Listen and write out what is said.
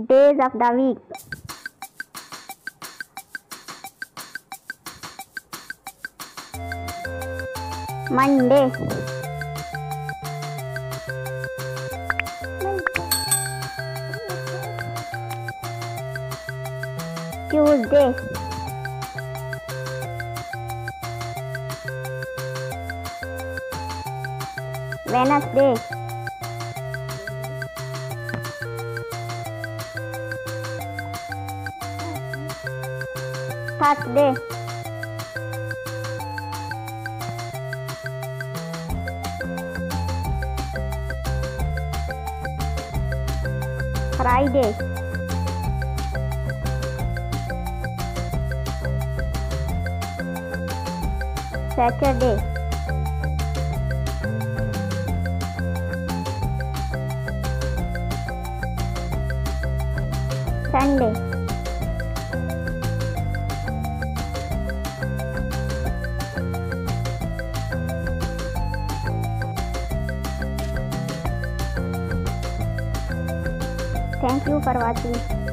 days of the week. Monday, Tuesday, Wednesday, Thursday, Friday, Saturday, Sunday, Thank you for watching.